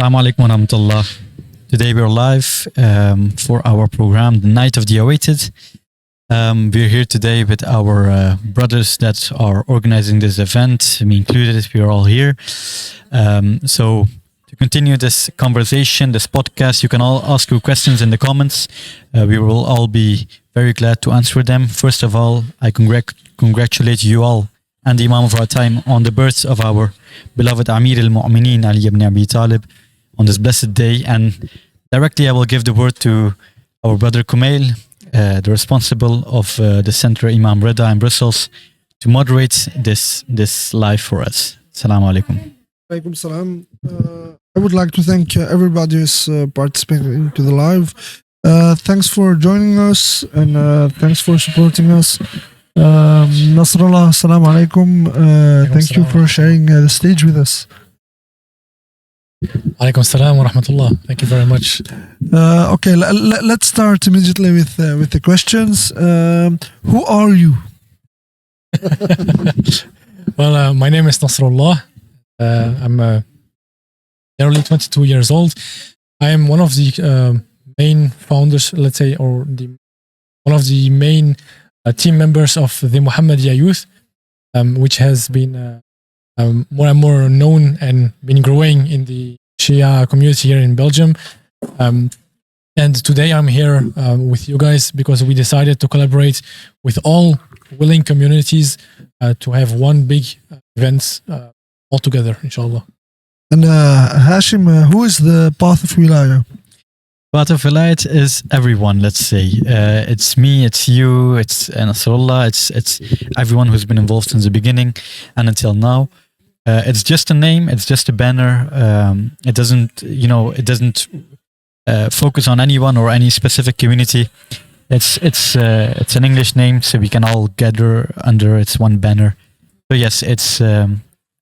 Assalamu alaikum wa rahmatullah. Today we're live for our program, The Night of the Awaited. We're here today with our brothers that are organizing this event, me included, we are all here. So to continue this conversation, this podcast, you can all ask your questions in the comments. We will all be very glad to answer them. First of all, I congratulate you all and the Imam of our time on the birth of our beloved Amir al-Mu'mineen Ali ibn Abi Talib on this blessed day. And directly I will give the word to our brother Koumeyl, the responsible of the center Imam Reda in Brussels, to moderate this live for us. Assalamu alaikum. Alaikum salam. I would like to thank everybody who's participating to the live. Thanks for joining us and thanks for supporting us. Nasrollah, assalamu alaikum. Thank you for sharing the stage with us. Alaikum salam wa rahmatullah. Thank you very much. Okay, let's start immediately with the questions. Who are you? Well, my name is Nasrollah. I'm nearly 22 years old. I am one of the main founders, let's say, or one of the main team members of the Muhammadiyah Youth, which has been more and more known and been growing in the Shia community here in Belgium. And today I'm here with you guys because we decided to collaborate with all willing communities to have one big event all together, inshallah. And Hashim, who is the path of Welayat? Path of Welayat is everyone, let's say. It's me, it's you, it's Nasrollah, it's everyone who's been involved since the beginning and until now. It's just a name, it's just a banner. It doesn't focus on anyone or any specific community. It's an English name, so we can all gather under its one banner. So yes, it's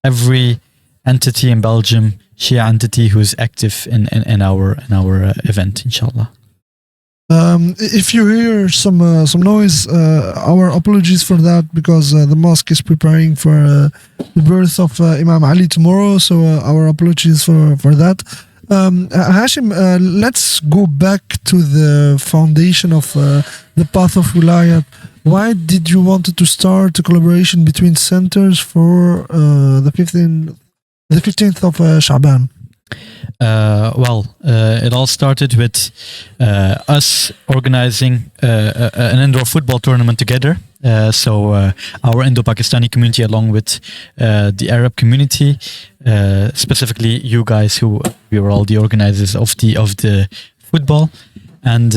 every entity in Belgium, Shia entity who's active in our event, inshallah. If you hear some noise, our apologies for that because the mosque is preparing for the birth of Imam Ali tomorrow. So our apologies for that. Hashim, let's go back to the foundation of the path of Welayat. Why did you want to start a collaboration between centers for the 15th of Shaaban? It all started with us organizing an indoor football tournament together. So our Indo-Pakistani community, along with the Arab community, specifically you guys, who we were all the organizers of the football. And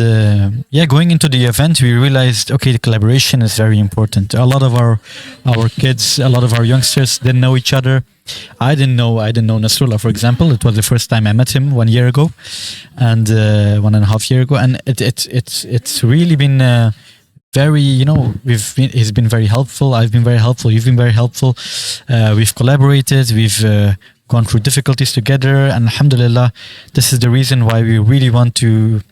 going into the event, we realized, okay, the collaboration is very important. A lot of our kids, a lot of our youngsters didn't know each other. I didn't know Nasrollah, for example. It was the first time I met him 1 year ago, and 1.5 years ago. And it's really been very, he's been very helpful. I've been very helpful. You've been very helpful. We've collaborated. We've gone through difficulties together, and alhamdulillah, this is the reason why we really want to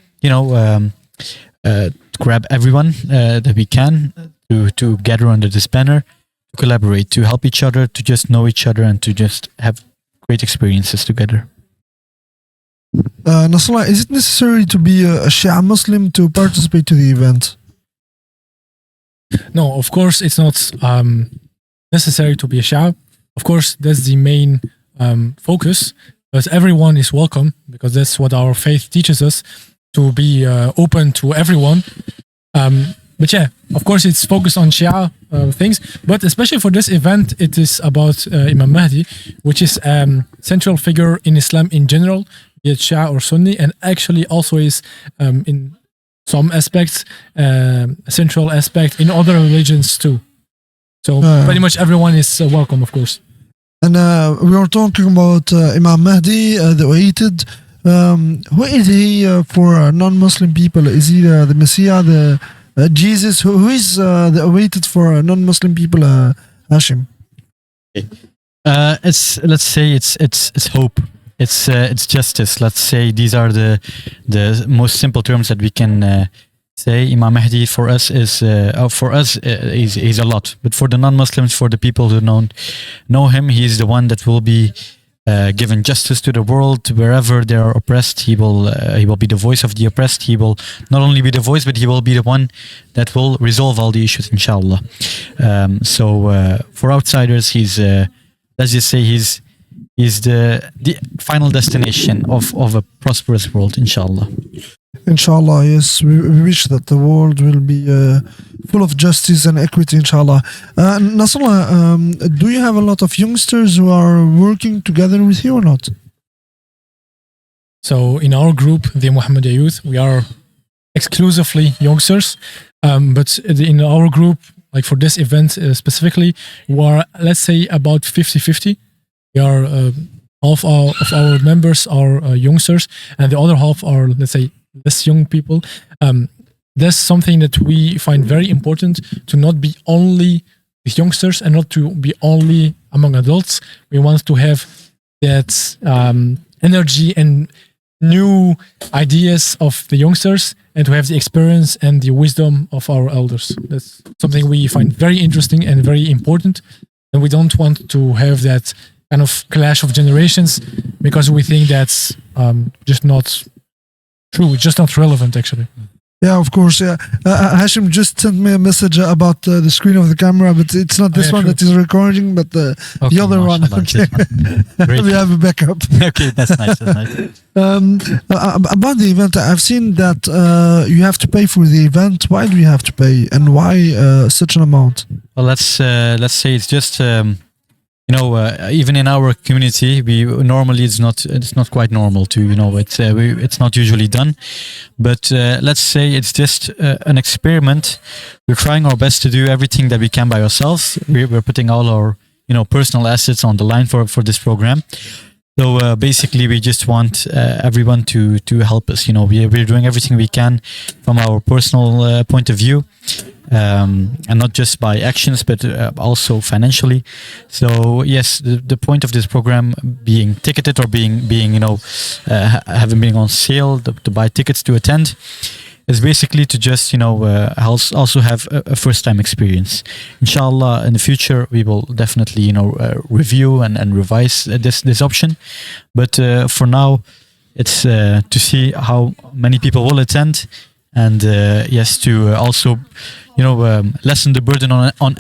grab everyone that we can to gather under this banner, to collaborate, to help each other, to just know each other, and to just have great experiences together. Nasrallah, is it necessary to be a Shia Muslim to participate to the event? No, of course it's not necessary to be a Shia. Of course, that's the main focus, but everyone is welcome because that's what our faith teaches us, to be open to everyone. But yeah, of course it's focused on Shia things, but especially for this event, it is about Imam Mahdi, which is central figure in Islam in general, be it Shia or Sunni, and actually also is in some aspects, a central aspect in other religions too. So pretty much everyone is welcome, of course. And we are talking about Imam Mahdi, the awaited. Who is he for non-Muslim people? Is he the Messiah, the Jesus? Who is the awaited for non-Muslim people? Hashim. Let's say it's hope. It's justice. Let's say these are the most simple terms that we can say. Imam Mahdi for us is he's a lot, but for the non-Muslims, for the people who don't know him, he's the one that will be giving justice to the world wherever they are oppressed. He will be the voice of the oppressed. He will not only be the voice, but he will be the one that will resolve all the issues, inshallah. So for outsiders, he's let's just say he's the final destination of a prosperous world, inshallah. Inshallah, yes. We wish that the world will be full of justice and equity, inshallah. Nasrollah, do you have a lot of youngsters who are working together with you or not? So in our group, the Mohammedia Youth, we are exclusively youngsters. But in our group, like for this event specifically, we are, let's say, about 50-50. We are half of our members are youngsters, and the other half are, let's say, less young people. That's something that we find very important, to not be only with youngsters and not to be only among adults. We want to have that energy and new ideas of the youngsters, and to have the experience and the wisdom of our elders. That's something we find very interesting and very important. And we don't want to have that kind of clash of generations, because we think that's just not true. It's just not relevant, actually. Yeah, of course. Yeah, Hashim just sent me a message about the screen of the camera, but it's not this one true. that is recording, but the other one. Okay. Great. We have a backup. Okay, that's nice. That's nice. About the event, I've seen that you have to pay for the event. Why do you have to pay, and why such an amount? Well, let's say it's just even in our community, we normally it's not quite normal to it's not usually done, but let's say it's just an experiment. We're trying our best to do everything that we can by ourselves. We're putting all our personal assets on the line for this program. So basically, we just want everyone to help us. We're doing everything we can from our personal point of view. And not just by actions, but also financially. So yes, the point of this program being ticketed or being having been on sale to buy tickets to attend is basically to just also have a first time experience. Inshallah, in the future we will definitely review and revise this option. But for now, it's to see how many people will attend. And yes, to also, lessen the burden on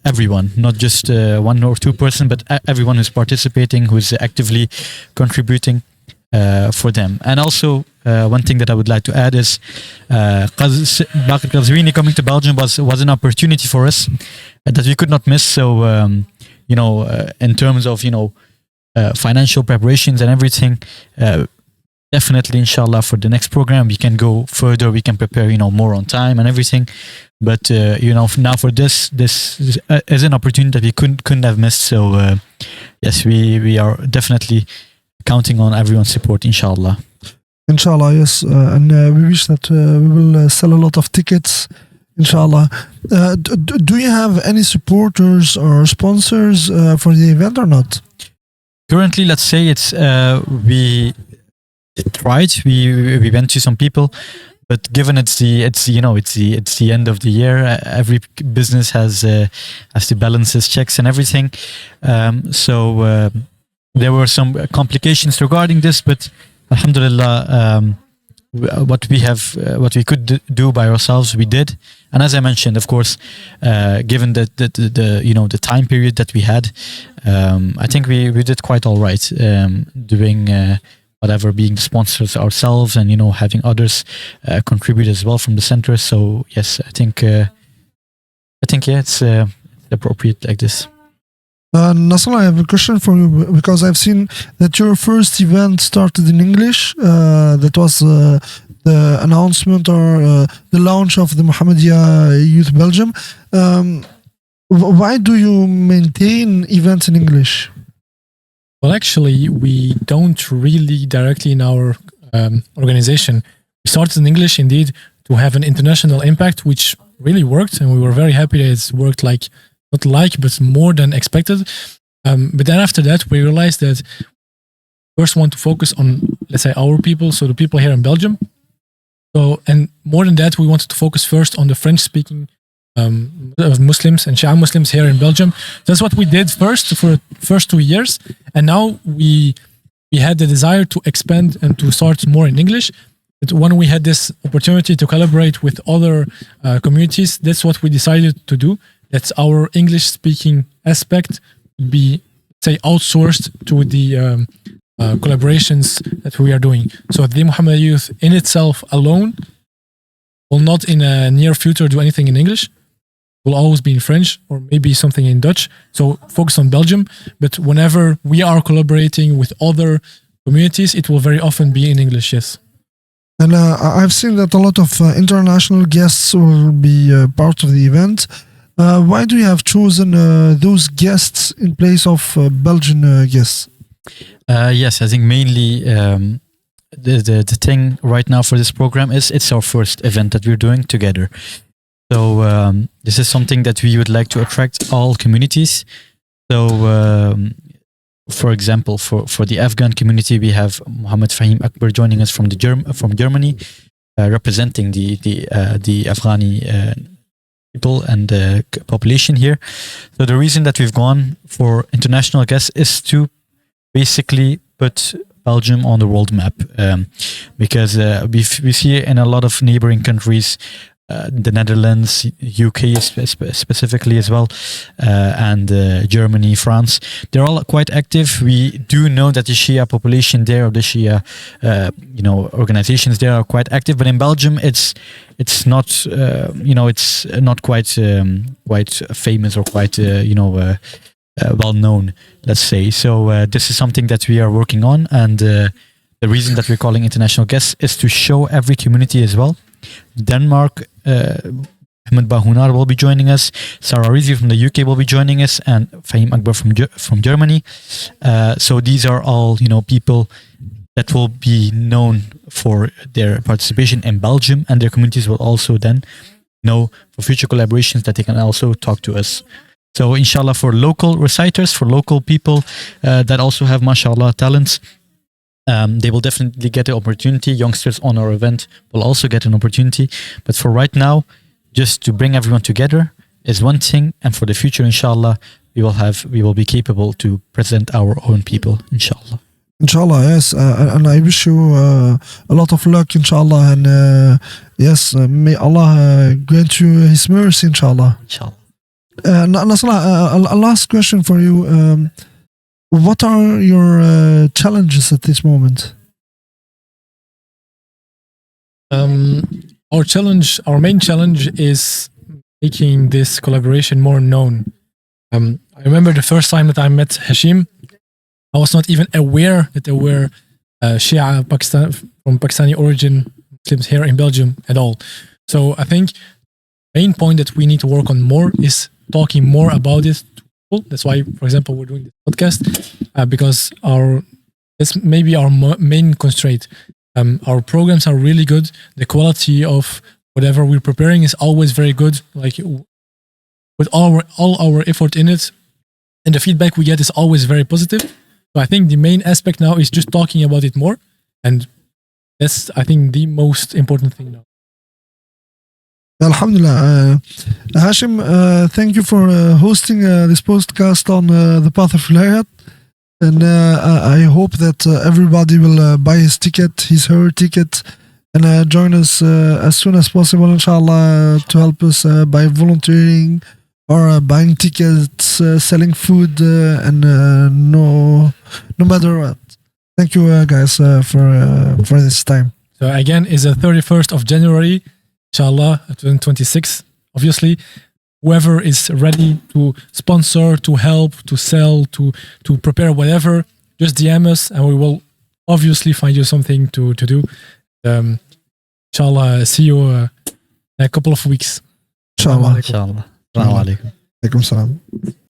everyone, not just one or two person, but everyone who's participating, who's actively contributing for them. And also, one thing that I would like to add is Baqer Qazwini coming to Belgium was an opportunity for us that we could not miss. So, in terms of financial preparations and everything. Definitely, inshallah, for the next program we can go further. We can prepare, more on time and everything. But now for this is an opportunity that we couldn't have missed. So yes, we are definitely counting on everyone's support, inshallah. Inshallah, yes, and we wish that we will sell a lot of tickets, inshallah. Do you have any supporters or sponsors for the event or not? Currently, let's say it's we tried. We went to some people, but given it's the end of the year, every business has to balance its checks and everything. So there were some complications regarding this, but alhamdulillah, what we could do by ourselves, we did. And as I mentioned, of course, given the time period that we had, I think we did quite all right, doing whatever, being the sponsors ourselves, and having others contribute as well from the center. So yes, I think it's appropriate like this. Nasrollah, I have a question for you, because I've seen that your first event started in English. That was the announcement or the launch of the Mohammedia Youth Belgium. Why do you maintain events in English? Well, actually, we don't really directly in our organization. We started in English, indeed, to have an international impact, which really worked, and we were very happy that it's worked but more than expected. But then after that, we realized that we first want to focus on, let's say, our people, so the people here in Belgium. So, and more than that, we wanted to focus first on the French-speaking of Muslims and Shia Muslims here in Belgium. That's what we did first for first 2 years, and now we had the desire to expand and to start more in English. But when we had this opportunity to collaborate with other communities, that's what we decided to do. That's our English-speaking aspect be, say, outsourced to the collaborations that we are doing. So the Muhammad Youth in itself alone will not in a near future do anything in English. Will always be in French or maybe something in Dutch. So focus on Belgium. But whenever we are collaborating with other communities, it will very often be in English, yes. And I've seen that a lot of international guests will be part of the event. Why do you have chosen those guests in place of Belgian guests? Yes, I think mainly the thing right now for this program is it's our first event that we're doing together. So this is something that we would like to attract all communities. So for example, for the Afghan community, we have Mohamed Fahim Akbar joining us from Germany, representing the Afghani people and the population here. So the reason that we've gone for international guests is to basically put Belgium on the world map, because we see in a lot of neighboring countries, the Netherlands, UK specifically as well, and Germany, France, they're all quite active. We do know that the Shia population there, or the Shia, organizations there are quite active. But in Belgium, it's not, it's not quite famous or quite, well known, let's say. So this is something that we are working on, and the reason that we're calling international guests is to show every community as well. Denmark, Ahmad Bahonar will be joining us. Sarah Rizvi from the UK will be joining us, and Fahim Akbar from Germany. So these are all people that will be known for their participation in Belgium, and their communities will also then know for future collaborations that they can also talk to us. So inshallah, for local reciters, for local people that also have mashallah talents, they will definitely get the opportunity. Youngsters on our event will also get an opportunity. But for right now, just to bring everyone together is one thing. And for the future, inshallah, we will be capable to present our own people, inshallah. Inshallah, yes. And I wish you a lot of luck, inshallah. And yes, may Allah grant you His mercy, inshallah. Inshallah. Nasrollah, a last question for you. What are your challenges at this moment? Our main challenge is making this collaboration more known. I remember the first time that I met Hashim, I was not even aware that there were Shia from Pakistani origin Muslims here in Belgium at all. So I think the main point that we need to work on more is talking more about it. That's why, for example, we're doing this podcast, because that's maybe our main constraint. Our programs are really good. The quality of whatever we're preparing is always very good. Like with all our effort in it, and the feedback we get is always very positive. So I think the main aspect now is just talking about it more, and that's, I think, the most important thing now. Alhamdulillah. Hashim, thank you for hosting this podcast on the path of Welayat. And I hope that everybody will buy his her ticket, and join us as soon as possible, inshallah, to help us by volunteering or buying tickets, selling food, and no matter what. Thank you, guys, for this time. So again, it's the 31st of January. Inshallah, 2026. Obviously, whoever is ready to sponsor, to help, to sell, to prepare whatever, just DM us and we will obviously find you something to do. Inshallah, see you in a couple of weeks. Inshallah. Inshallah. Assalamu alaikum. Alaikum salam.